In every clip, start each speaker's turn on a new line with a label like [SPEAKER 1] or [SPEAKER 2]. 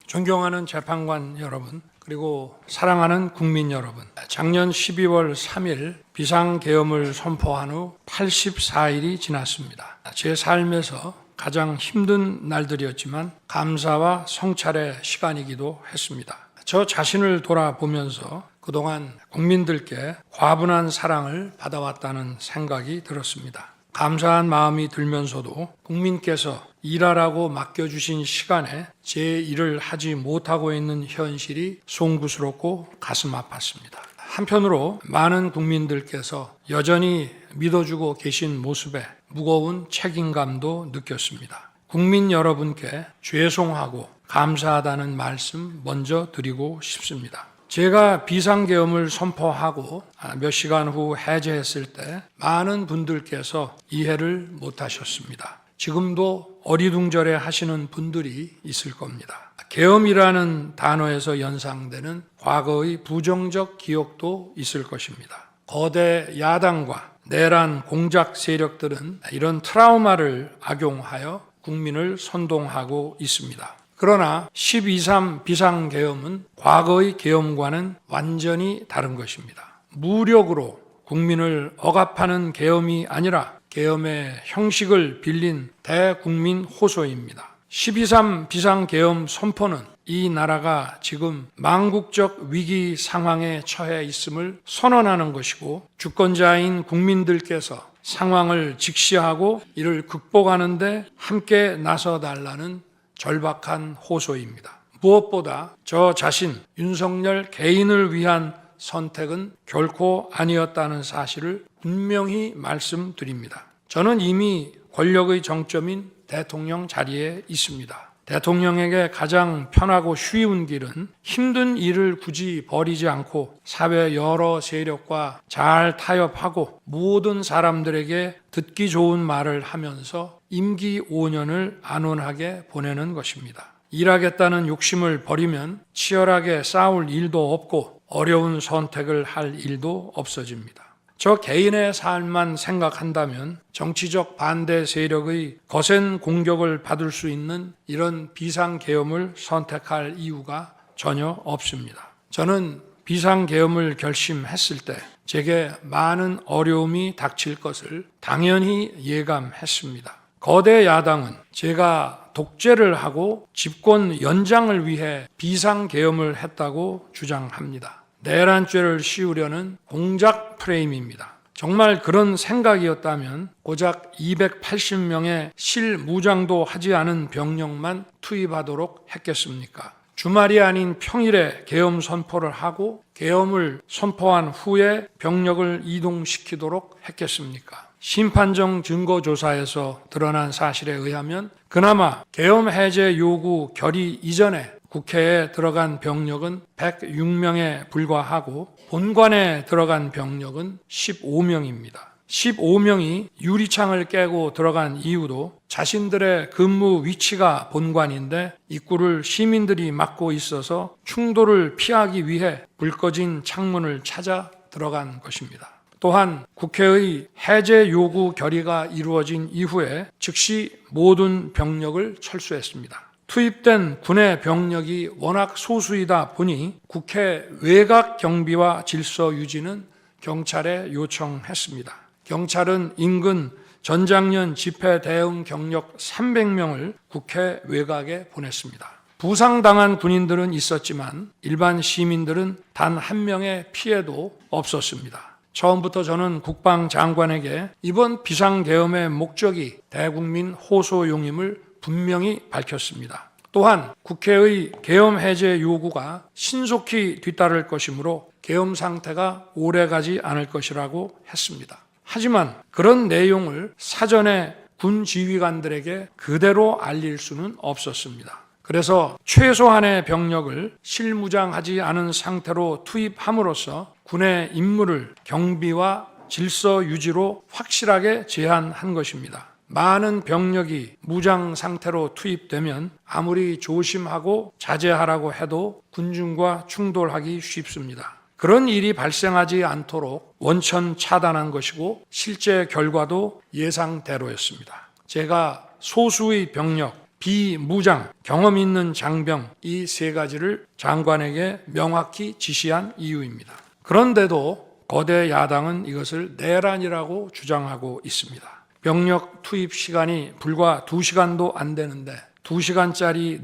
[SPEAKER 1] 존경하는 재판관 여러분, 그리고 사랑하는 국민 여러분, 작년 12월 3일 비상계엄을 선포한 후 84일이 지났습니다. 제 삶에서 가장 힘든 날들이었지만 감사와 성찰의 시간이기도 했습니다. 저 자신을 돌아보면서 그동안 국민들께 과분한 사랑을 받아왔다는 생각이 들었습니다. 감사한 마음이 들면서도 국민께서 일하라고 맡겨주신 시간에 제 일을 하지 못하고 있는 현실이 송구스럽고 가슴 아팠습니다. 한편으로 많은 국민들께서 여전히 믿어주고 계신 모습에 무거운 책임감도 느꼈습니다. 국민 여러분께 죄송하고 감사하다는 말씀 먼저 드리고 싶습니다. 제가 비상계엄을 선포하고 몇 시간 후 해제했을 때 많은 분들께서 이해를 못하셨습니다. 지금도 어리둥절해 하시는 분들이 있을 겁니다. 계엄이라는 단어에서 연상되는 과거의 부정적 기억도 있을 것입니다. 거대 야당과 내란 공작 세력들은 이런 트라우마를 악용하여 국민을 선동하고 있습니다. 그러나 12.3 비상계엄은 과거의 계엄과는 완전히 다른 것입니다. 무력으로 국민을 억압하는 계엄이 아니라 계엄의 형식을 빌린 대국민 호소입니다. 12.3 비상계엄 선포는 이 나라가 지금 망국적 위기 상황에 처해 있음을 선언하는 것이고, 주권자인 국민들께서 상황을 직시하고 이를 극복하는 데 함께 나서달라는 절박한 호소입니다. 무엇보다 저 자신 윤석열 개인을 위한 선택은 결코 아니었다는 사실을 분명히 말씀드립니다. 저는 이미 권력의 정점인 대통령 자리에 있습니다. 대통령에게 가장 편하고 쉬운 길은 힘든 일을 굳이 벌이지 않고 사회 여러 세력과 잘 타협하고 모든 사람들에게 듣기 좋은 말을 하면서 임기 5년을 안온하게 보내는 것입니다. 일하겠다는 욕심을 버리면 치열하게 싸울 일도 없고 어려운 선택을 할 일도 없어집니다. 저 개인의 삶만 생각한다면 정치적 반대 세력의 거센 공격을 받을 수 있는 이런 비상계엄을 선택할 이유가 전혀 없습니다. 저는 비상계엄을 결심했을 때 제게 많은 어려움이 닥칠 것을 당연히 예감했습니다. 거대 야당은 제가 독재를 하고 집권 연장을 위해 비상계엄을 했다고 주장합니다. 내란죄를 씌우려는 공작 프레임입니다. 정말 그런 생각이었다면 고작 280명의 실무장도 하지 않은 병력만 투입하도록 했겠습니까? 주말이 아닌 평일에 계엄 선포를 하고 계엄을 선포한 후에 병력을 이동시키도록 했겠습니까? 심판정 증거조사에서 드러난 사실에 의하면 그나마 계엄 해제 요구 결의 이전에 국회에 들어간 병력은 106명에 불과하고 본관에 들어간 병력은 15명입니다. 15명이 유리창을 깨고 들어간 이유도 자신들의 근무 위치가 본관인데 입구를 시민들이 막고 있어서 충돌을 피하기 위해 불 꺼진 창문을 찾아 들어간 것입니다. 또한 국회의 해제 요구 결의가 이루어진 이후에 즉시 모든 병력을 철수했습니다. 투입된 군의 병력이 워낙 소수이다 보니 국회 외곽 경비와 질서 유지는 경찰에 요청했습니다. 경찰은 인근 전장년 집회 대응 경력 300명을 국회 외곽에 보냈습니다. 부상당한 군인들은 있었지만 일반 시민들은 단 한 명의 피해도 없었습니다. 처음부터 저는 국방장관에게 이번 비상계엄의 목적이 대국민 호소용임을 분명히 밝혔습니다. 또한 국회의 계엄 해제 요구가 신속히 뒤따를 것이므로 계엄 상태가 오래가지 않을 것이라고 했습니다. 하지만 그런 내용을 사전에 군 지휘관들에게 그대로 알릴 수는 없었습니다. 그래서 최소한의 병력을 실무장하지 않은 상태로 투입함으로써 군의 임무를 경비와 질서 유지로 확실하게 제한한 것입니다. 많은 병력이 무장 상태로 투입되면 아무리 조심하고 자제하라고 해도 군중과 충돌하기 쉽습니다. 그런 일이 발생하지 않도록 원천 차단한 것이고 실제 결과도 예상대로였습니다. 제가 소수의 병력 비무장, 경험 있는 장병 이 세 가지를 장관에게 명확히 지시한 이유입니다. 그런데도 거대 야당은 이것을 내란이라고 주장하고 있습니다. 병력 투입 시간이 불과 2시간도 안 되는데 2시간짜리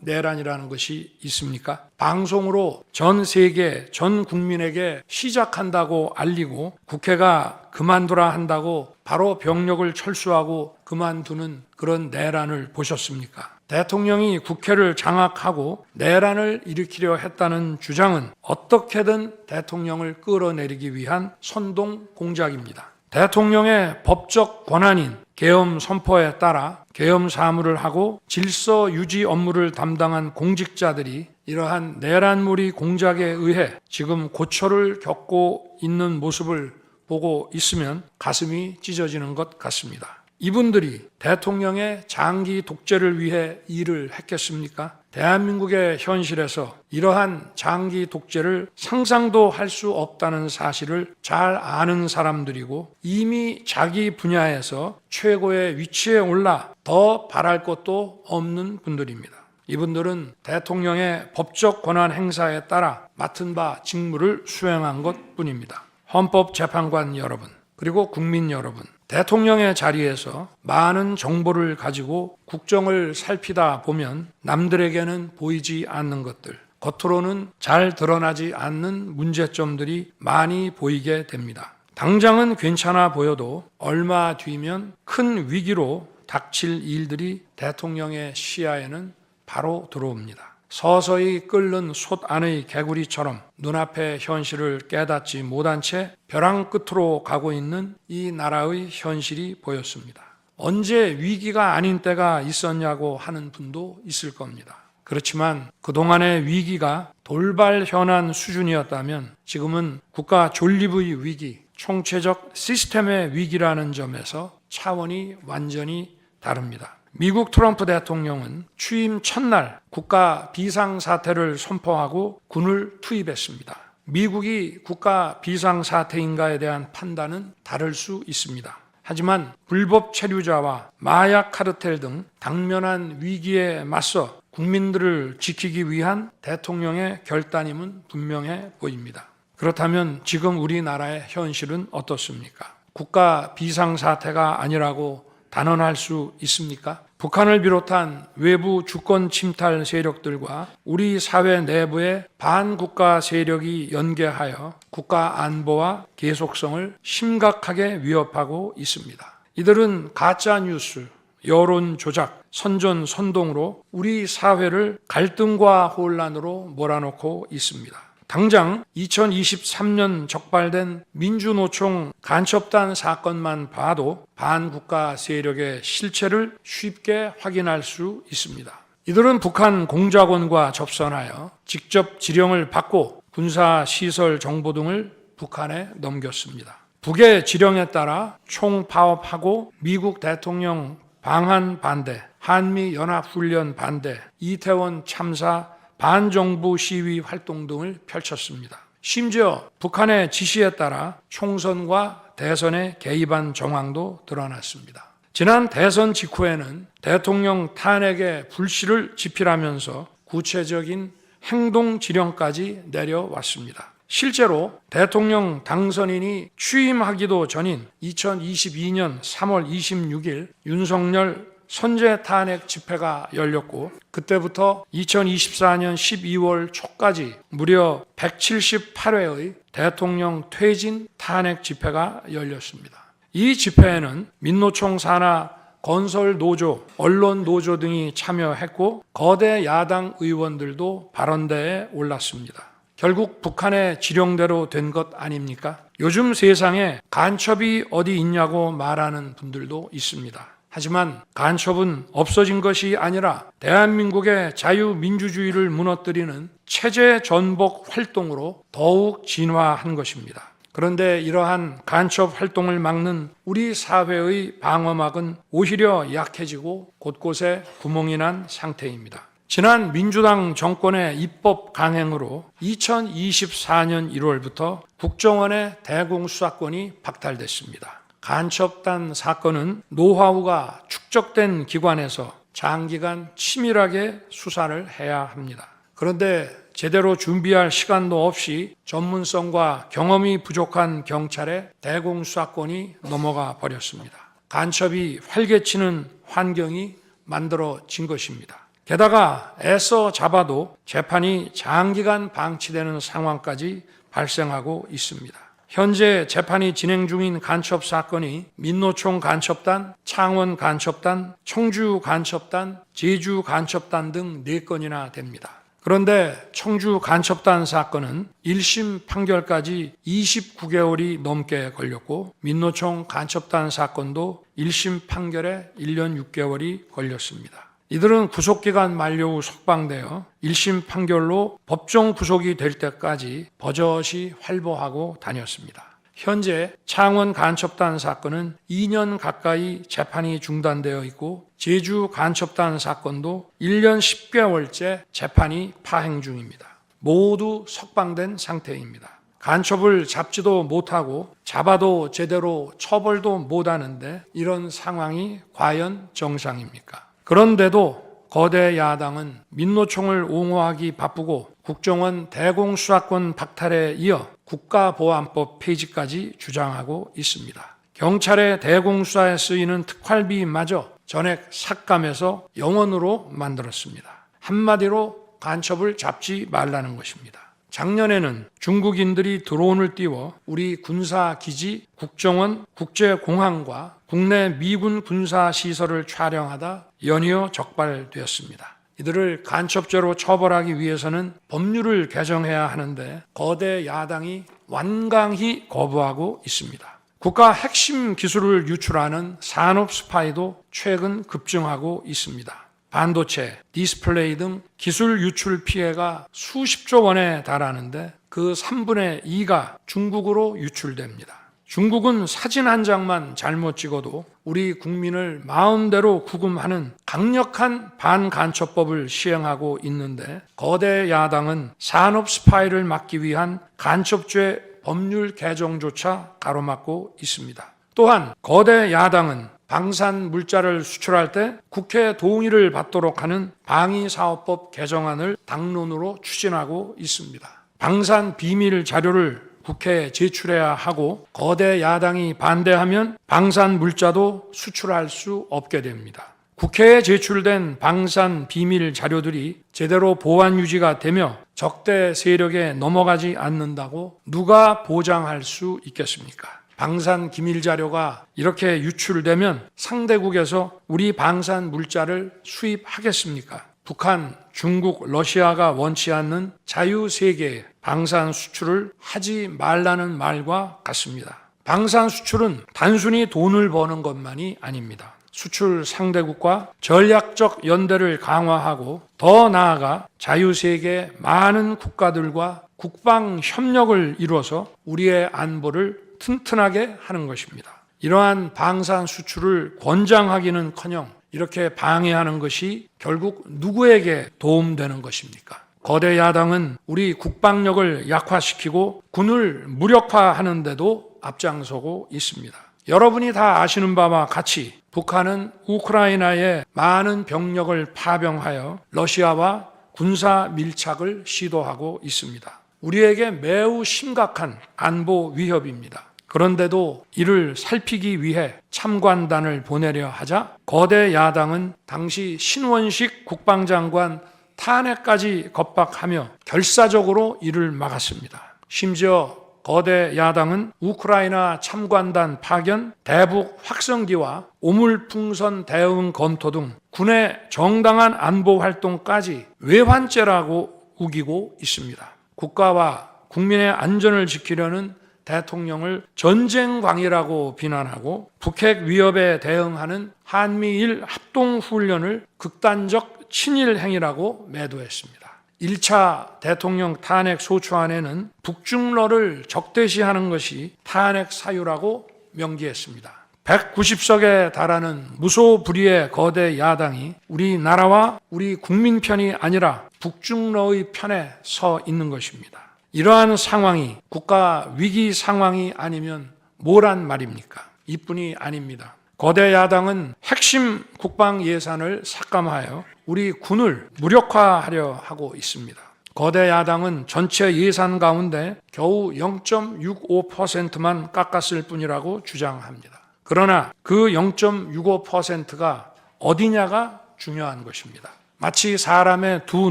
[SPEAKER 1] 내란이라는 것이 있습니까? 방송으로 전 세계, 전 국민에게 시작한다고 알리고 국회가 그만두라 한다고 바로 병력을 철수하고 그만두는 그런 내란을 보셨습니까? 대통령이 국회를 장악하고 내란을 일으키려 했다는 주장은 어떻게든 대통령을 끌어내리기 위한 선동 공작입니다. 대통령의 법적 권한인 계엄 선포에 따라 계엄 사무를 하고 질서 유지 업무를 담당한 공직자들이 이러한 내란몰이 공작에 의해 지금 고초를 겪고 있는 모습을 보고 있으면 가슴이 찢어지는 것 같습니다. 이분들이 대통령의 장기 독재를 위해 일을 했겠습니까? 대한민국의 현실에서 이러한 장기 독재를 상상도 할 수 없다는 사실을 잘 아는 사람들이고 이미 자기 분야에서 최고의 위치에 올라 더 바랄 것도 없는 분들입니다. 이분들은 대통령의 법적 권한 행사에 따라 맡은 바 직무를 수행한 것뿐입니다. 헌법재판관 여러분, 그리고 국민 여러분, 대통령의 자리에서 많은 정보를 가지고 국정을 살피다 보면 남들에게는 보이지 않는 것들, 겉으로는 잘 드러나지 않는 문제점들이 많이 보이게 됩니다. 당장은 괜찮아 보여도 얼마 뒤면 큰 위기로 닥칠 일들이 대통령의 시야에는 바로 들어옵니다. 서서히 끓는 솥 안의 개구리처럼 눈앞의 현실을 깨닫지 못한 채 벼랑 끝으로 가고 있는 이 나라의 현실이 보였습니다. 언제 위기가 아닌 때가 있었냐고 하는 분도 있을 겁니다. 그렇지만 그동안의 위기가 돌발 현안 수준이었다면 지금은 국가 존립의 위기, 총체적 시스템의 위기라는 점에서 차원이 완전히 다릅니다. 미국 트럼프 대통령은 취임 첫날 국가 비상사태를 선포하고 군을 투입했습니다. 미국이 국가 비상사태인가에 대한 판단은 다를 수 있습니다. 하지만 불법 체류자와 마약 카르텔 등 당면한 위기에 맞서 국민들을 지키기 위한 대통령의 결단임은 분명해 보입니다. 그렇다면 지금 우리나라의 현실은 어떻습니까? 국가 비상사태가 아니라고 단언할 수 있습니까? 북한을 비롯한 외부 주권 침탈 세력들과 우리 사회 내부의 반국가 세력이 연계하여 국가 안보와 계속성을 심각하게 위협하고 있습니다. 이들은 가짜 뉴스, 여론 조작, 선전 선동으로 우리 사회를 갈등과 혼란으로 몰아넣고 있습니다. 당장 2023년 적발된 민주노총 간첩단 사건만 봐도 반국가 세력의 실체를 쉽게 확인할 수 있습니다. 이들은 북한 공작원과 접선하여 직접 지령을 받고 군사시설 정보 등을 북한에 넘겼습니다. 북의 지령에 따라 총파업하고 미국 대통령 방한 반대, 한미연합훈련 반대, 이태원 참사 반정부 시위 활동 등을 펼쳤습니다. 심지어 북한의 지시에 따라 총선과 대선에 개입한 정황도 드러났습니다. 지난 대선 직후에는 대통령 탄핵의 불씨를 지필하면서 구체적인 행동 지령까지 내려왔습니다. 실제로 대통령 당선인이 취임하기도 전인 2022년 3월 26일 윤석열 선제 탄핵 집회가 열렸고 그때부터 2024년 12월 초까지 무려 178회의 대통령 퇴진 탄핵 집회가 열렸습니다. 이 집회에는 민노총 산하 건설 노조, 언론 노조 등이 참여했고 거대 야당 의원들도 발언대에 올랐습니다. 결국 북한의 지령대로 된 것 아닙니까? 요즘 세상에 간첩이 어디 있냐고 말하는 분들도 있습니다. 하지만 간첩은 없어진 것이 아니라 대한민국의 자유민주주의를 무너뜨리는 체제 전복 활동으로 더욱 진화한 것입니다. 그런데 이러한 간첩 활동을 막는 우리 사회의 방어막은 오히려 약해지고 곳곳에 구멍이 난 상태입니다. 지난 민주당 정권의 입법 강행으로 2024년 1월부터 국정원의 대공수사권이 박탈됐습니다. 간첩단 사건은 노하우가 축적된 기관에서 장기간 치밀하게 수사를 해야 합니다. 그런데 제대로 준비할 시간도 없이 전문성과 경험이 부족한 경찰에 대공수사권이 넘어가 버렸습니다. 간첩이 활개치는 환경이 만들어진 것입니다. 게다가 애써 잡아도 재판이 장기간 방치되는 상황까지 발생하고 있습니다. 현재 재판이 진행 중인 간첩 사건이 민노총 간첩단, 창원 간첩단, 청주 간첩단, 제주 간첩단 등 4건이나 됩니다. 그런데 청주 간첩단 사건은 1심 판결까지 29개월이 넘게 걸렸고 민노총 간첩단 사건도 1심 판결에 1년 6개월이 걸렸습니다. 이들은 구속기간 만료 후 석방되어 1심 판결로 법정 구속이 될 때까지 버젓이 활보하고 다녔습니다. 현재 창원 간첩단 사건은 2년 가까이 재판이 중단되어 있고 제주 간첩단 사건도 1년 10개월째 재판이 파행 중입니다. 모두 석방된 상태입니다. 간첩을 잡지도 못하고 잡아도 제대로 처벌도 못하는데 이런 상황이 과연 정상입니까? 그런데도 거대 야당은 민노총을 옹호하기 바쁘고 국정원 대공수사권 박탈에 이어 국가보안법 폐지까지 주장하고 있습니다. 경찰의 대공수사에 쓰이는 특활비마저 전액 삭감해서 영원으로 만들었습니다. 한마디로 간첩을 잡지 말라는 것입니다. 작년에는 중국인들이 드론을 띄워 우리 군사기지, 국정원, 국제공항과 국내 미군 군사시설을 촬영하다 연이어 적발되었습니다. 이들을 간첩죄로 처벌하기 위해서는 법률을 개정해야 하는데 거대 야당이 완강히 거부하고 있습니다. 국가 핵심 기술을 유출하는 산업 스파이도 최근 급증하고 있습니다. 반도체, 디스플레이 등 기술 유출 피해가 수십조 원에 달하는데 그 3분의 2가 중국으로 유출됩니다. 중국은 사진 한 장만 잘못 찍어도 우리 국민을 마음대로 구금하는 강력한 반간첩법을 시행하고 있는데 거대 야당은 산업 스파이를 막기 위한 간첩죄 법률 개정조차 가로막고 있습니다. 또한 거대 야당은 방산 물자를 수출할 때 국회 동의를 받도록 하는 방위사업법 개정안을 당론으로 추진하고 있습니다. 방산 비밀 자료를 국회에 제출해야 하고 거대 야당이 반대하면 방산 물자도 수출할 수 없게 됩니다. 국회에 제출된 방산 비밀 자료들이 제대로 보안 유지가 되며 적대 세력에 넘어가지 않는다고 누가 보장할 수 있겠습니까? 방산 기밀 자료가 이렇게 유출되면 상대국에서 우리 방산 물자를 수입하겠습니까? 북한, 중국, 러시아가 원치 않는 자유세계에 방산 수출을 하지 말라는 말과 같습니다. 방산 수출은 단순히 돈을 버는 것만이 아닙니다. 수출 상대국과 전략적 연대를 강화하고 더 나아가 자유세계 많은 국가들과 국방 협력을 이루어서 우리의 안보를 튼튼하게 하는 것입니다. 이러한 방산 수출을 권장하기는커녕 이렇게 방해하는 것이 결국 누구에게 도움되는 것입니까? 거대 야당은 우리 국방력을 약화시키고 군을 무력화하는 데도 앞장서고 있습니다. 여러분이 다 아시는 바와 같이 북한은 우크라이나에 많은 병력을 파병하여 러시아와 군사 밀착을 시도하고 있습니다. 우리에게 매우 심각한 안보 위협입니다. 그런데도 이를 살피기 위해 참관단을 보내려 하자 거대 야당은 당시 신원식 국방장관 탄핵까지 겁박하며 결사적으로 이를 막았습니다. 심지어 거대 야당은 우크라이나 참관단 파견, 대북 확성기와 오물풍선 대응 검토 등 군의 정당한 안보 활동까지 외환죄라고 우기고 있습니다. 국가와 국민의 안전을 지키려는 대통령을 전쟁광이라고 비난하고 북핵 위협에 대응하는 한미일 합동훈련을 극단적 친일 행위라고 매도했습니다. 1차 대통령 탄핵 소추안에는 북중러를 적대시하는 것이 탄핵 사유라고 명기했습니다. 190석에 달하는 무소불위의 거대 야당이 우리나라와 우리 국민 편이 아니라 북중러의 편에 서 있는 것입니다. 이러한 상황이 국가 위기 상황이 아니면 뭐란 말입니까? 이뿐이 아닙니다. 거대 야당은 핵심 국방 예산을 삭감하여 우리 군을 무력화하려 하고 있습니다. 거대 야당은 전체 예산 가운데 겨우 0.65%만 깎았을 뿐이라고 주장합니다. 그러나 그 0.65%가 어디냐가 중요한 것입니다. 마치 사람의 두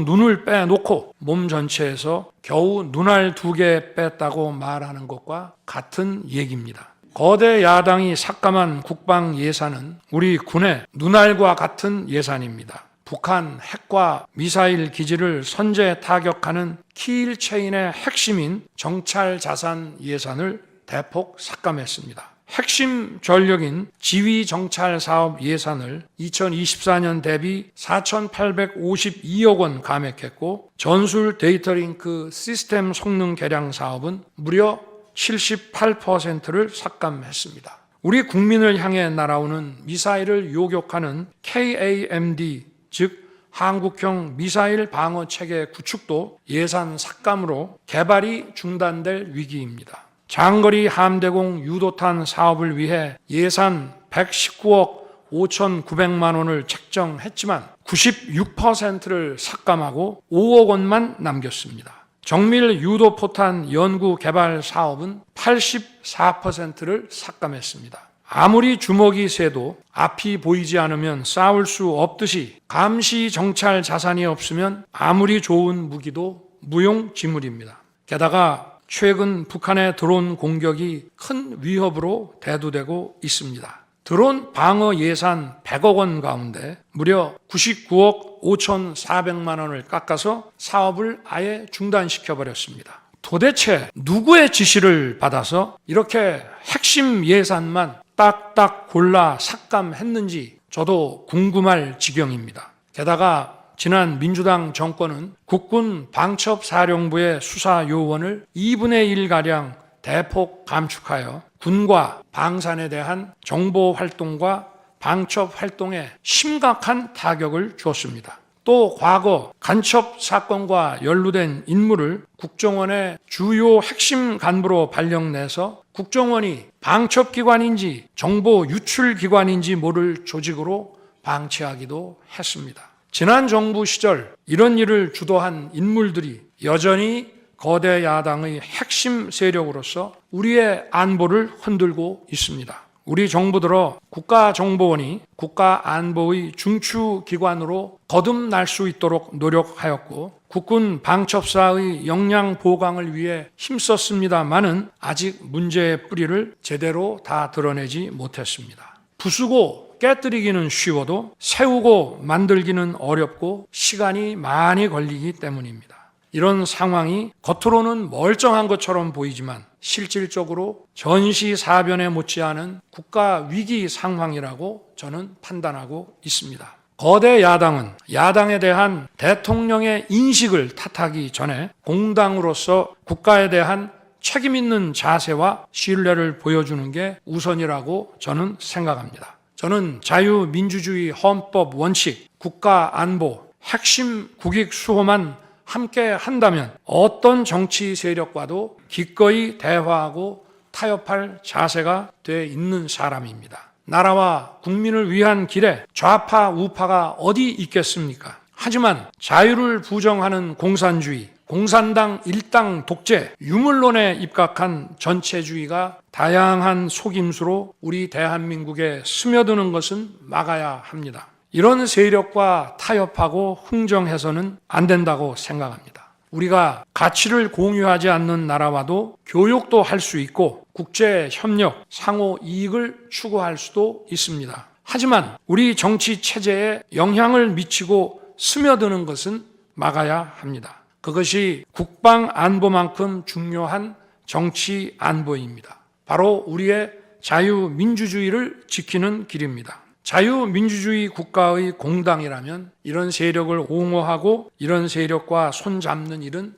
[SPEAKER 1] 눈을 빼놓고 몸 전체에서 겨우 눈알 2개 뺐다고 말하는 것과 같은 얘기입니다. 거대 야당이 삭감한 국방 예산은 우리 군의 눈알과 같은 예산입니다. 북한 핵과 미사일 기지를 선제 타격하는 키일체인의 핵심인 정찰 자산 예산을 대폭 삭감했습니다. 핵심 전력인 지휘 정찰 사업 예산을 2024년 대비 4,852억 원 감액했고 전술 데이터 링크 시스템 성능 개량 사업은 무려 78%를 삭감했습니다. 우리 국민을 향해 날아오는 미사일을 요격하는 KAMD, 즉 한국형 미사일 방어 체계 구축도 예산 삭감으로 개발이 중단될 위기입니다. 장거리 함대공 유도탄 사업을 위해 예산 119억 5,900만 원을 책정했지만 96%를 삭감하고 5억 원만 남겼습니다. 정밀 유도포탄 연구 개발 사업은 84%를 삭감했습니다. 아무리 주먹이 세도 앞이 보이지 않으면 싸울 수 없듯이 감시 정찰 자산이 없으면 아무리 좋은 무기도 무용지물입니다. 게다가 최근 북한의 드론 공격이 큰 위협으로 대두되고 있습니다. 드론 방어 예산 100억 원 가운데 무려 99억 5,400만 원을 깎아서 사업을 아예 중단시켜버렸습니다. 도대체 누구의 지시를 받아서 이렇게 핵심 예산만 딱딱 골라 삭감했는지 저도 궁금할 지경입니다. 게다가 지난 민주당 정권은 국군 방첩사령부의 수사 요원을 2분의 1가량 대폭 감축하여 군과 방산에 대한 정보 활동과 방첩 활동에 심각한 타격을 주었습니다. 또 과거 간첩 사건과 연루된 인물을 국정원의 주요 핵심 간부로 발령내서 국정원이 방첩기관인지 정보 유출기관인지 모를 조직으로 방치하기도 했습니다. 지난 정부 시절 이런 일을 주도한 인물들이 여전히 거대 야당의 핵심 세력으로서 우리의 안보를 흔들고 있습니다. 우리 정부 들어 국가정보원이 국가안보의 중추기관으로 거듭날 수 있도록 노력하였고 국군 방첩사의 역량 보강을 위해 힘썼습니다마는 아직 문제의 뿌리를 제대로 다 드러내지 못했습니다. 부수고 깨뜨리기는 쉬워도 세우고 만들기는 어렵고 시간이 많이 걸리기 때문입니다. 이런 상황이 겉으로는 멀쩡한 것처럼 보이지만 실질적으로 전시사변에 못지않은 국가 위기 상황이라고 저는 판단하고 있습니다. 거대 야당은 야당에 대한 대통령의 인식을 탓하기 전에 공당으로서 국가에 대한 책임 있는 자세와 신뢰를 보여주는 게 우선이라고 저는 생각합니다. 저는 자유민주주의 헌법 원칙, 국가 안보, 핵심 국익 수호만 함께 한다면 어떤 정치 세력과도 기꺼이 대화하고 타협할 자세가 돼 있는 사람입니다. 나라와 국민을 위한 길에 좌파 우파가 어디 있겠습니까? 하지만 자유를 부정하는 공산주의, 공산당 일당 독재, 유물론에 입각한 전체주의가 다양한 속임수로 우리 대한민국에 스며드는 것은 막아야 합니다. 이런 세력과 타협하고 흥정해서는 안 된다고 생각합니다. 우리가 가치를 공유하지 않는 나라와도 교육도 할 수 있고 국제 협력, 상호 이익을 추구할 수도 있습니다. 하지만 우리 정치 체제에 영향을 미치고 스며드는 것은 막아야 합니다. 그것이 국방 안보만큼 중요한 정치 안보입니다. 바로 우리의 자유민주주의를 지키는 길입니다. 자유민주주의 국가의 공당이라면 이런 세력을 옹호하고 이런 세력과 손잡는 일은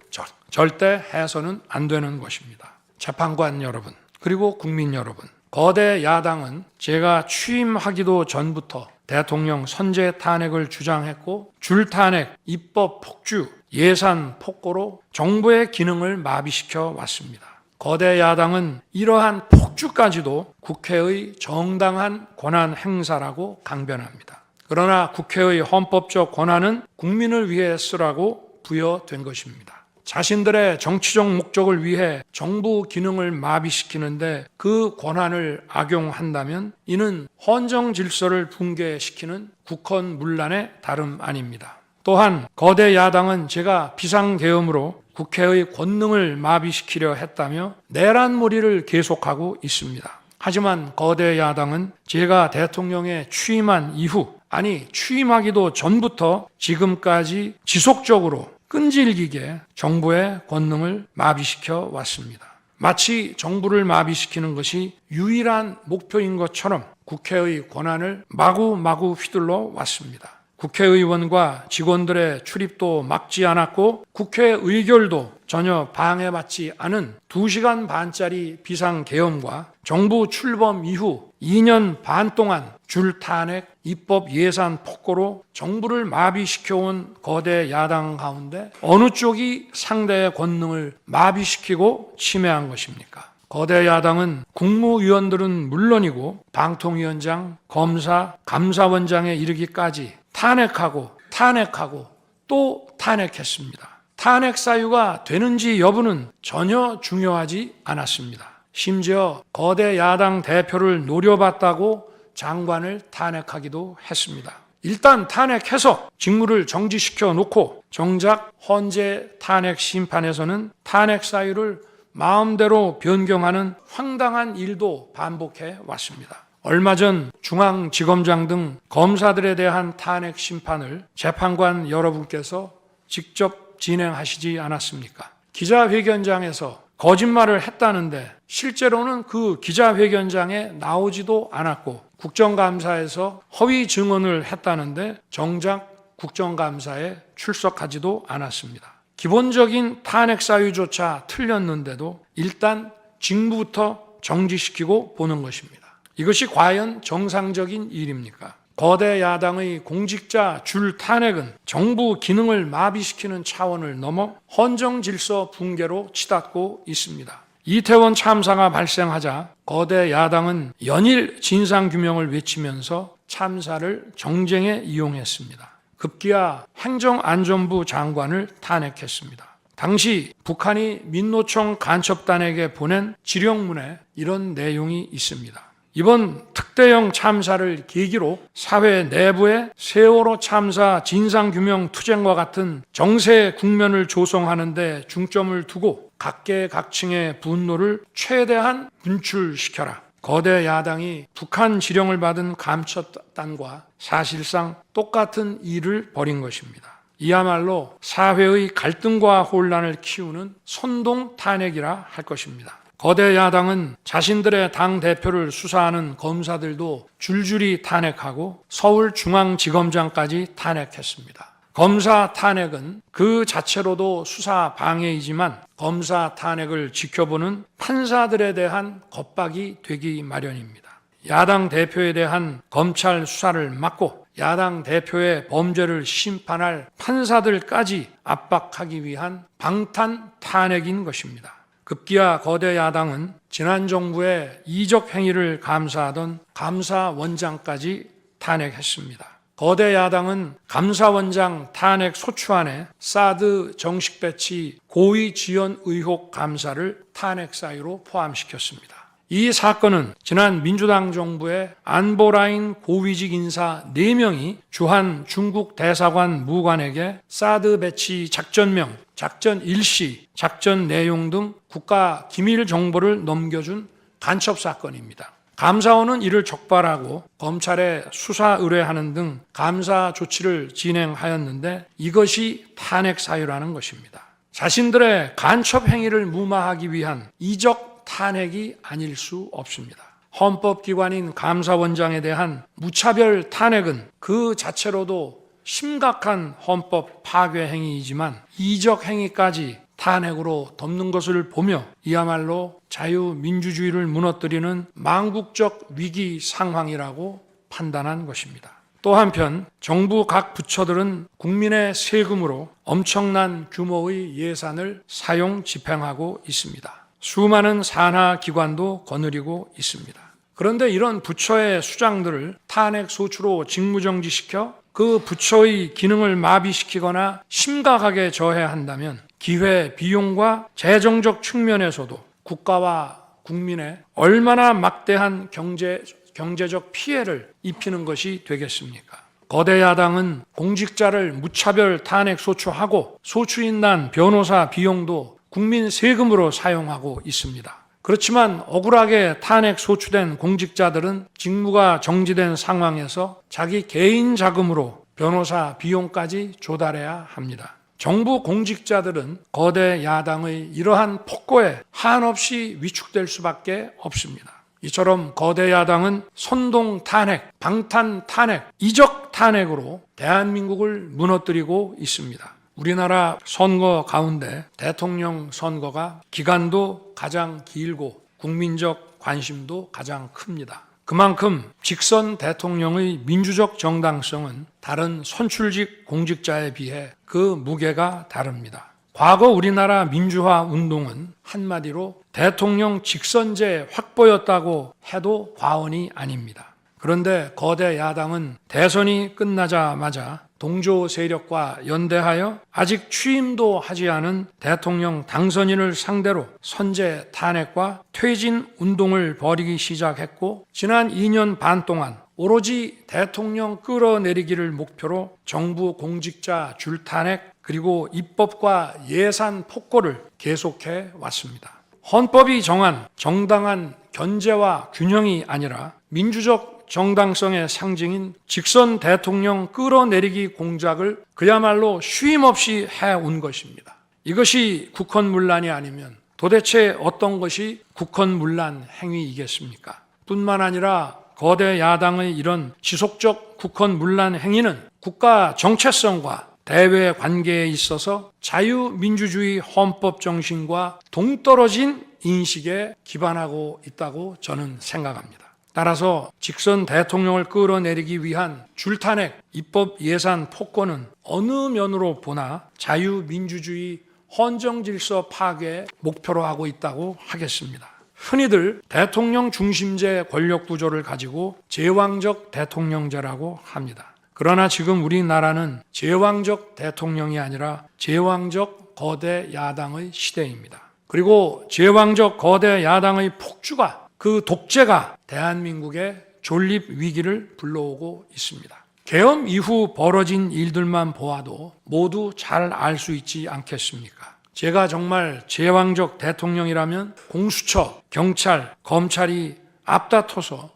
[SPEAKER 1] 절대 해서는 안 되는 것입니다. 재판관 여러분, 그리고 국민 여러분, 거대 야당은 제가 취임하기도 전부터 대통령 선제 탄핵을 주장했고 줄탄핵, 입법 폭주, 예산 폭거로 정부의 기능을 마비시켜 왔습니다. 거대 야당은 이러한 폭주까지도 국회의 정당한 권한 행사라고 강변합니다. 그러나 국회의 헌법적 권한은 국민을 위해 쓰라고 부여된 것입니다. 자신들의 정치적 목적을 위해 정부 기능을 마비시키는데 그 권한을 악용한다면 이는 헌정 질서를 붕괴시키는 국헌문란의 다름 아닙니다. 또한 거대 야당은 제가 비상계엄으로 국회의 권능을 마비시키려 했다며 내란몰이를 계속하고 있습니다. 하지만 거대 야당은 제가 대통령에 취임한 이후, 아니 취임하기도 전부터 지금까지 지속적으로 끈질기게 정부의 권능을 마비시켜 왔습니다. 마치 정부를 마비시키는 것이 유일한 목표인 것처럼 국회의 권한을 마구마구 휘둘러 왔습니다. 국회의원과 직원들의 출입도 막지 않았고 국회 의결도 전혀 방해받지 않은 2시간 반짜리 비상계엄과 정부 출범 이후 2년 반 동안 줄 탄핵, 입법 예산 폭거로 정부를 마비시켜온 거대 야당 가운데 어느 쪽이 상대의 권능을 마비시키고 침해한 것입니까? 거대 야당은 국무위원들은 물론이고 방통위원장, 검사, 감사원장에 이르기까지 탄핵하고 또 탄핵했습니다. 탄핵 사유가 되는지 여부는 전혀 중요하지 않았습니다. 심지어 거대 야당 대표를 노려봤다고 장관을 탄핵하기도 했습니다. 일단 탄핵해서 직무를 정지시켜 놓고 정작 헌재 탄핵 심판에서는 탄핵 사유를 마음대로 변경하는 황당한 일도 반복해 왔습니다. 얼마 전 중앙지검장 등 검사들에 대한 탄핵 심판을 재판관 여러분께서 직접 진행하시지 않았습니까? 기자회견장에서 거짓말을 했다는데 실제로는 그 기자회견장에 나오지도 않았고 국정감사에서 허위 증언을 했다는데 정작 국정감사에 출석하지도 않았습니다. 기본적인 탄핵 사유조차 틀렸는데도 일단 직무부터 정지시키고 보는 것입니다. 이것이 과연 정상적인 일입니까? 거대 야당의 공직자 줄 탄핵은 정부 기능을 마비시키는 차원을 넘어 헌정 질서 붕괴로 치닫고 있습니다. 이태원 참사가 발생하자 거대 야당은 연일 진상규명을 외치면서 참사를 정쟁에 이용했습니다. 급기야 행정안전부 장관을 탄핵했습니다. 당시 북한이 민노총 간첩단에게 보낸 지령문에 이런 내용이 있습니다. 이번 특대형 참사를 계기로 사회 내부에 세월호 참사 진상규명 투쟁과 같은 정세 국면을 조성하는 데 중점을 두고 각계각층의 분노를 최대한 분출시켜라. 거대 야당이 북한 지령을 받은 감첩단과 사실상 똑같은 일을 벌인 것입니다. 이야말로 사회의 갈등과 혼란을 키우는 선동 탄핵이라 할 것입니다. 거대 야당은 자신들의 당대표를 수사하는 검사들도 줄줄이 탄핵하고 서울중앙지검장까지 탄핵했습니다. 검사 탄핵은 그 자체로도 수사 방해이지만 검사 탄핵을 지켜보는 판사들에 대한 겁박이 되기 마련입니다. 야당 대표에 대한 검찰 수사를 막고 야당 대표의 범죄를 심판할 판사들까지 압박하기 위한 방탄 탄핵인 것입니다. 급기야 거대 야당은 지난 정부의 이적 행위를 감사하던 감사원장까지 탄핵했습니다. 거대 야당은 감사원장 탄핵 소추안에 사드 정식 배치 고의 지연 의혹 감사를 탄핵 사유로 포함시켰습니다. 이 사건은 지난 민주당 정부의 안보라인 고위직 인사 4명이 주한 중국 대사관 무관에게 사드 배치 작전명, 작전 일시, 작전 내용 등 국가 기밀 정보를 넘겨준 간첩 사건입니다. 감사원은 이를 적발하고 검찰에 수사 의뢰하는 등 감사 조치를 진행하였는데 이것이 탄핵 사유라는 것입니다. 자신들의 간첩 행위를 무마하기 위한 이적 탄핵이 아닐 수 없습니다. 헌법기관인 감사원장에 대한 무차별 탄핵은 그 자체로도 심각한 헌법 파괴 행위이지만 이적 행위까지 탄핵으로 덮는 것을 보며 이야말로 자유민주주의를 무너뜨리는 망국적 위기 상황이라고 판단한 것입니다. 또 한편 정부 각 부처들은 국민의 세금으로 엄청난 규모의 예산을 사용 집행하고 있습니다. 수많은 산하 기관도 거느리고 있습니다. 그런데 이런 부처의 수장들을 탄핵 소추로 직무정지시켜 그 부처의 기능을 마비시키거나 심각하게 저해야 한다면 기회, 비용과 재정적 측면에서도 국가와 국민에 얼마나 막대한 경제적 피해를 입히는 것이 되겠습니까? 거대 야당은 공직자를 무차별 탄핵 소추하고 소추인단 변호사 비용도 국민 세금으로 사용하고 있습니다. 그렇지만 억울하게 탄핵 소추된 공직자들은 직무가 정지된 상황에서 자기 개인 자금으로 변호사 비용까지 조달해야 합니다. 정부 공직자들은 거대 야당의 이러한 폭거에 한없이 위축될 수밖에 없습니다. 이처럼 거대 야당은 선동 탄핵, 방탄 탄핵, 이적 탄핵으로 대한민국을 무너뜨리고 있습니다. 우리나라 선거 가운데 대통령 선거가 기간도 가장 길고 국민적 관심도 가장 큽니다. 그만큼 직선 대통령의 민주적 정당성은 다른 선출직 공직자에 비해 그 무게가 다릅니다. 과거 우리나라 민주화 운동은 한마디로 대통령 직선제 확보였다고 해도 과언이 아닙니다. 그런데 거대 야당은 대선이 끝나자마자 동조 세력과 연대하여 아직 취임도 하지 않은 대통령 당선인을 상대로 선제 탄핵과 퇴진 운동을 벌이기 시작했고 지난 2년 반 동안 오로지 대통령 끌어내리기를 목표로 정부 공직자 줄탄핵 그리고 입법과 예산 폭거를 계속해 왔습니다. 헌법이 정한 정당한 견제와 균형이 아니라 민주적 정당성의 상징인 직선 대통령 끌어내리기 공작을 그야말로 쉼없이 해온 것입니다. 이것이 국헌문란이 아니면 도대체 어떤 것이 국헌문란 행위이겠습니까? 뿐만 아니라 거대 야당의 이런 지속적 국헌문란 행위는 국가 정체성과 대외 관계에 있어서 자유민주주의 헌법 정신과 동떨어진 인식에 기반하고 있다고 저는 생각합니다. 따라서 직선 대통령을 끌어내리기 위한 줄탄핵, 입법 예산 폭거는 어느 면으로 보나 자유민주주의 헌정질서 파괴 목표로 하고 있다고 하겠습니다. 흔히들 대통령 중심제 권력 구조를 가지고 제왕적 대통령제라고 합니다. 그러나 지금 우리나라는 제왕적 대통령이 아니라 제왕적 거대 야당의 시대입니다. 그리고 제왕적 거대 야당의 폭주가 그 독재가 대한민국의 존립 위기를 불러오고 있습니다. 계엄 이후 벌어진 일들만 보아도 모두 잘 알 수 있지 않겠습니까? 제가 정말 제왕적 대통령이라면 공수처, 경찰, 검찰이 앞다퉈서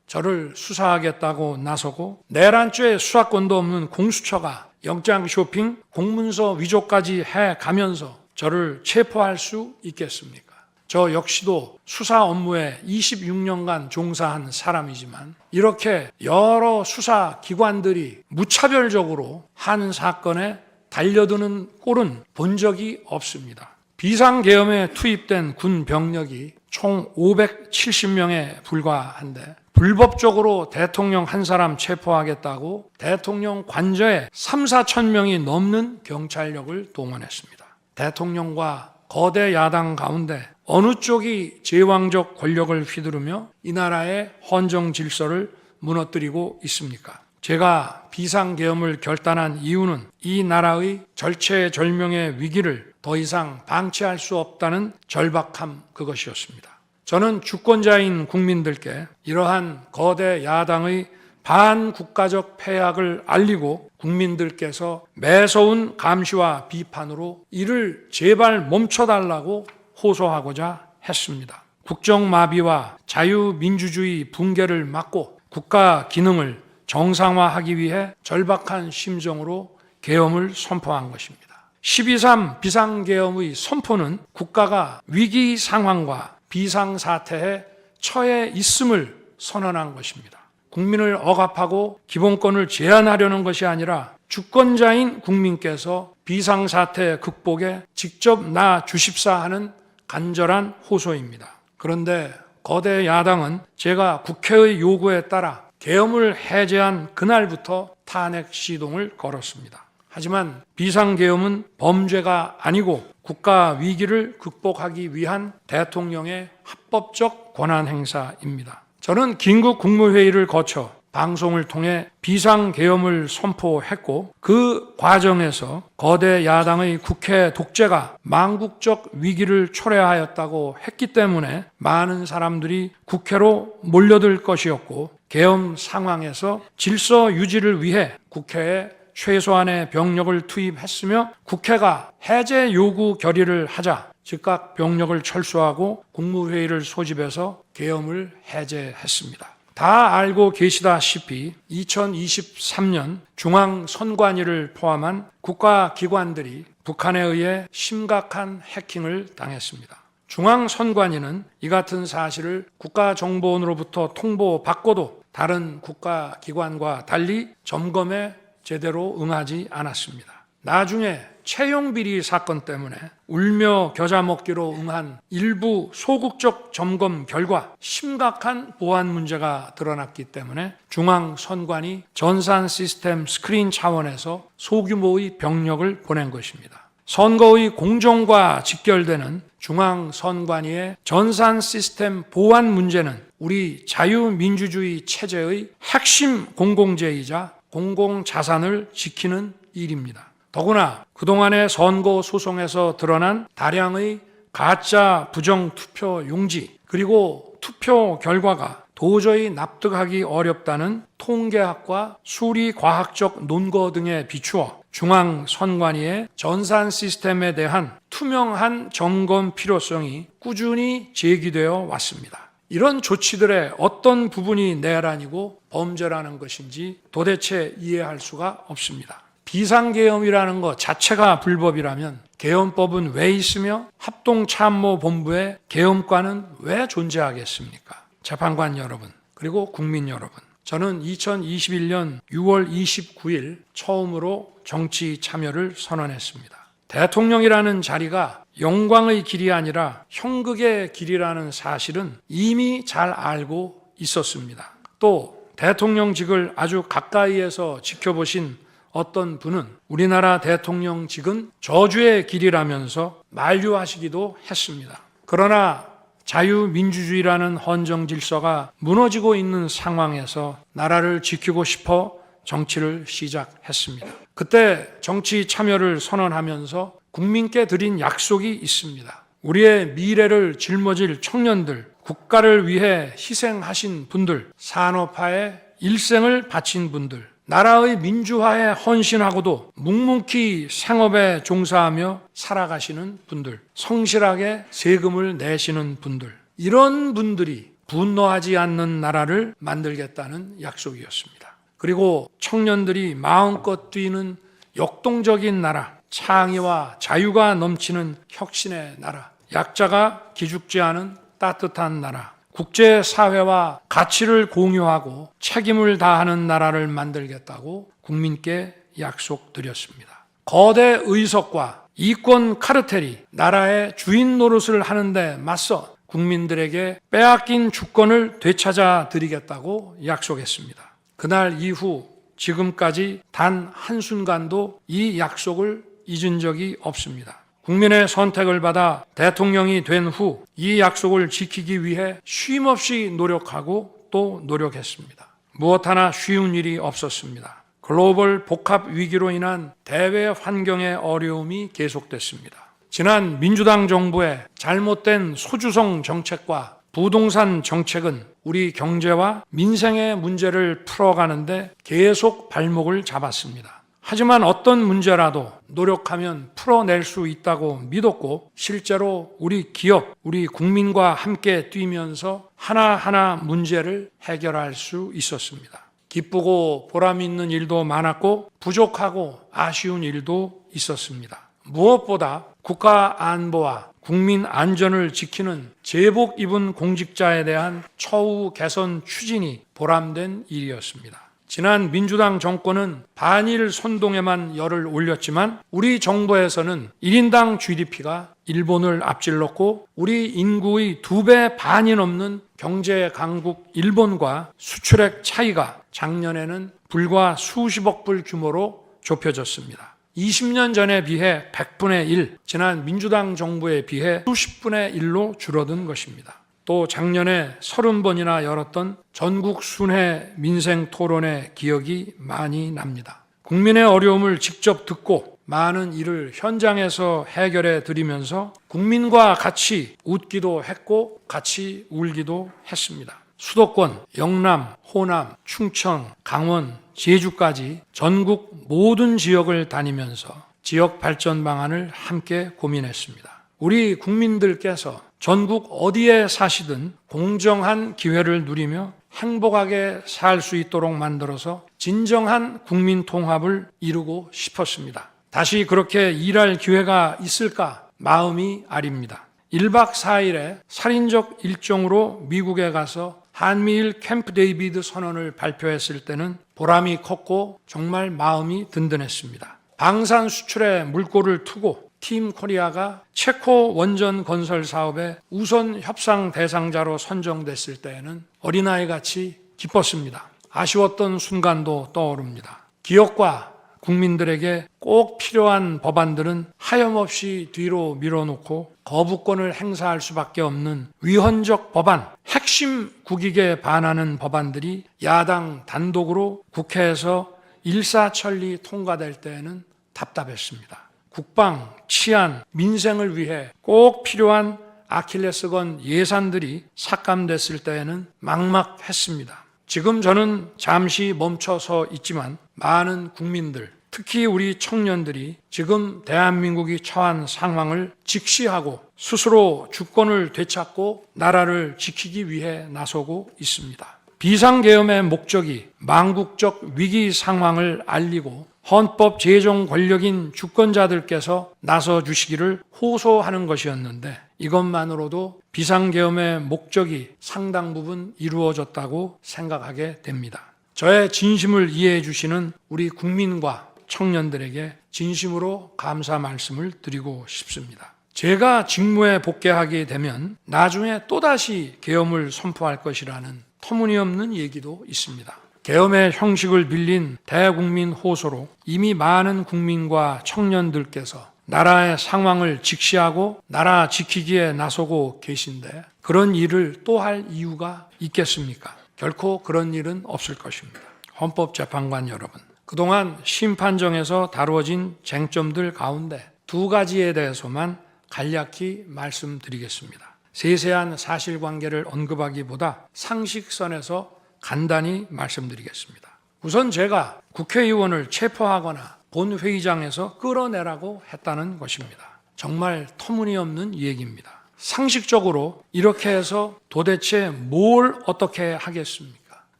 [SPEAKER 1] 저를 수사하겠다고 나서고 내란죄 수사권도 없는 공수처가 영장 쇼핑, 공문서 위조까지 해가면서 저를 체포할 수 있겠습니까? 저 역시도 수사 업무에 26년간 종사한 사람이지만 이렇게 여러 수사기관들이 무차별적으로 한 사건에 달려드는 꼴은 본 적이 없습니다. 비상계엄에 투입된 군 병력이 총 570명에 불과한데 불법적으로 대통령 한 사람 체포하겠다고 대통령 관저에 3, 4천 명이 넘는 경찰력을 동원했습니다. 대통령과 거대 야당 가운데 어느 쪽이 제왕적 권력을 휘두르며 이 나라의 헌정 질서를 무너뜨리고 있습니까? 제가 비상계엄을 결단한 이유는 이 나라의 절체절명의 위기를 더 이상 방치할 수 없다는 절박함 그것이었습니다. 저는 주권자인 국민들께 이러한 거대 야당의 반국가적 패악을 알리고 국민들께서 매서운 감시와 비판으로 이를 제발 멈춰달라고 호소하고자 했습니다. 국정마비와 자유민주주의 붕괴를 막고 국가 기능을 정상화하기 위해 절박한 심정으로 계엄을 선포한 것입니다. 12.3 비상계엄의 선포는 국가가 위기 상황과 비상사태에 처해 있음을 선언한 것입니다. 국민을 억압하고 기본권을 제한하려는 것이 아니라 주권자인 국민께서 비상사태 극복에 직접 나주십사 하는 간절한 호소입니다. 그런데 거대 야당은 제가 국회의 요구에 따라 계엄을 해제한 그날부터 탄핵 시동을 걸었습니다. 하지만 비상계엄은 범죄가 아니고 국가 위기를 극복하기 위한 대통령의 합법적 권한 행사입니다. 저는 긴급 국무회의를 거쳐 방송을 통해 비상계엄을 선포했고 그 과정에서 거대 야당의 국회 독재가 망국적 위기를 초래하였다고 했기 때문에 많은 사람들이 국회로 몰려들 것이었고 계엄 상황에서 질서 유지를 위해 국회에 최소한의 병력을 투입했으며 국회가 해제 요구 결의를 하자 즉각 병력을 철수하고 국무회의를 소집해서 계엄을 해제했습니다. 다 알고 계시다시피 2023년 중앙선관위를 포함한 국가기관들이 북한에 의해 심각한 해킹을 당했습니다. 중앙선관위는 이 같은 사실을 국가정보원으로부터 통보받고도 다른 국가기관과 달리 점검에 제대로 응하지 않았습니다. 나중에 채용비리 사건 때문에 울며 겨자 먹기로 응한 일부 소극적 점검 결과 심각한 보안 문제가 드러났기 때문에 중앙선관위 전산 시스템 스크린 차원에서 소규모의 병력을 보낸 것입니다. 선거의 공정과 직결되는 중앙선관위의 전산 시스템 보안 문제는 우리 자유민주주의 체제의 핵심 공공재이자 공공자산을 지키는 일입니다. 더구나 그동안의 선거 소송에서 드러난 다량의 가짜 부정투표 용지 그리고 투표 결과가 도저히 납득하기 어렵다는 통계학과 수리과학적 논거 등에 비추어 중앙선관위의 전산 시스템에 대한 투명한 점검 필요성이 꾸준히 제기되어 왔습니다. 이런 조치들의 어떤 부분이 내란이고 범죄라는 것인지 도대체 이해할 수가 없습니다. 비상계엄이라는 것 자체가 불법이라면 계엄법은 왜 있으며 합동참모본부의 계엄관은 왜 존재하겠습니까? 재판관 여러분, 그리고 국민 여러분, 저는 2021년 6월 29일 처음으로 정치 참여를 선언했습니다. 대통령이라는 자리가 영광의 길이 아니라 형극의 길이라는 사실은 이미 잘 알고 있었습니다. 또 대통령직을 아주 가까이에서 지켜보신 어떤 분은 우리나라 대통령직은 저주의 길이라면서 만류하시기도 했습니다. 그러나 자유민주주의라는 헌정 질서가 무너지고 있는 상황에서 나라를 지키고 싶어 정치를 시작했습니다. 그때 정치 참여를 선언하면서 국민께 드린 약속이 있습니다. 우리의 미래를 짊어질 청년들, 국가를 위해 희생하신 분들, 산업화에 일생을 바친 분들, 나라의 민주화에 헌신하고도 묵묵히 생업에 종사하며 살아가시는 분들, 성실하게 세금을 내시는 분들, 이런 분들이 분노하지 않는 나라를 만들겠다는 약속이었습니다. 그리고 청년들이 마음껏 뛰는 역동적인 나라, 창의와 자유가 넘치는 혁신의 나라, 약자가 기죽지 않은 따뜻한 나라, 국제사회와 가치를 공유하고 책임을 다하는 나라를 만들겠다고 국민께 약속드렸습니다. 거대 의석과 이권 카르텔이 나라의 주인 노릇을 하는데 맞서 국민들에게 빼앗긴 주권을 되찾아 드리겠다고 약속했습니다. 그날 이후 지금까지 단 한순간도 이 약속을 잊은 적이 없습니다. 국민의 선택을 받아 대통령이 된 후 이 약속을 지키기 위해 쉼없이 노력하고 또 노력했습니다. 무엇 하나 쉬운 일이 없었습니다. 글로벌 복합 위기로 인한 대외 환경의 어려움이 계속됐습니다. 지난 민주당 정부의 잘못된 소주성 정책과 부동산 정책은 우리 경제와 민생의 문제를 풀어가는데 계속 발목을 잡았습니다. 하지만 어떤 문제라도 노력하면 풀어낼 수 있다고 믿었고 실제로 우리 기업, 우리 국민과 함께 뛰면서 하나하나 문제를 해결할 수 있었습니다. 기쁘고 보람 있는 일도 많았고 부족하고 아쉬운 일도 있었습니다. 무엇보다 국가 안보와 국민 안전을 지키는 제복 입은 공직자에 대한 처우 개선 추진이 보람된 일이었습니다. 지난 민주당 정권은 반일 선동에만 열을 올렸지만 우리 정부에서는 1인당 GDP가 일본을 앞질렀고 우리 인구의 2배 반이 넘는 경제 강국 일본과 수출액 차이가 작년에는 불과 수십억 불 규모로 좁혀졌습니다. 20년 전에 비해 100분의 1, 지난 민주당 정부에 비해 수십 분의 1로 줄어든 것입니다. 또 작년에 30번이나 열었던 전국 순회 민생 토론회 기억이 많이 납니다. 국민의 어려움을 직접 듣고 많은 일을 현장에서 해결해 드리면서 국민과 같이 웃기도 했고 같이 울기도 했습니다. 수도권, 영남, 호남, 충청, 강원, 제주까지 전국 모든 지역을 다니면서 지역 발전 방안을 함께 고민했습니다. 우리 국민들께서 전국 어디에 사시든 공정한 기회를 누리며 행복하게 살 수 있도록 만들어서 진정한 국민 통합을 이루고 싶었습니다. 다시 그렇게 일할 기회가 있을까 마음이 아립니다. 1박 4일의 살인적 일정으로 미국에 가서 한미일 캠프 데이비드 선언을 발표했을 때는 보람이 컸고 정말 마음이 든든했습니다. 방산 수출에 물꼬를 트고 팀 코리아가 체코 원전 건설 사업의 우선 협상 대상자로 선정됐을 때에는 어린아이같이 기뻤습니다. 아쉬웠던 순간도 떠오릅니다. 기업과 국민들에게 꼭 필요한 법안들은 하염없이 뒤로 밀어놓고 거부권을 행사할 수밖에 없는 위헌적 법안, 핵심 국익에 반하는 법안들이 야당 단독으로 국회에서 일사천리 통과될 때에는 답답했습니다. 국방, 치안, 민생을 위해 꼭 필요한 아킬레스건 예산들이 삭감됐을 때에는 막막했습니다. 지금 저는 잠시 멈춰서 있지만 많은 국민들, 특히 우리 청년들이 지금 대한민국이 처한 상황을 직시하고 스스로 주권을 되찾고 나라를 지키기 위해 나서고 있습니다. 비상계엄의 목적이 망국적 위기 상황을 알리고 헌법 제정 권력인 주권자들께서 나서 주시기를 호소하는 것이었는데 이것만으로도 비상계엄의 목적이 상당 부분 이루어졌다고 생각하게 됩니다. 저의 진심을 이해해 주시는 우리 국민과 청년들에게 진심으로 감사 말씀을 드리고 싶습니다. 제가 직무에 복귀하게 되면 나중에 또다시 계엄을 선포할 것이라는 터무니없는 얘기도 있습니다. 계엄의 형식을 빌린 대국민 호소로 이미 많은 국민과 청년들께서 나라의 상황을 직시하고 나라 지키기에 나서고 계신데 그런 일을 또 할 이유가 있겠습니까? 결코 그런 일은 없을 것입니다. 헌법재판관 여러분, 그동안 심판정에서 다루어진 쟁점들 가운데 두 가지에 대해서만 간략히 말씀드리겠습니다. 세세한 사실관계를 언급하기보다 상식선에서 간단히 말씀드리겠습니다. 우선 제가 국회의원을 체포하거나 본회의장에서 끌어내라고 했다는 것입니다. 정말 터무니없는 얘기입니다. 상식적으로 이렇게 해서 도대체 뭘 어떻게 하겠습니까?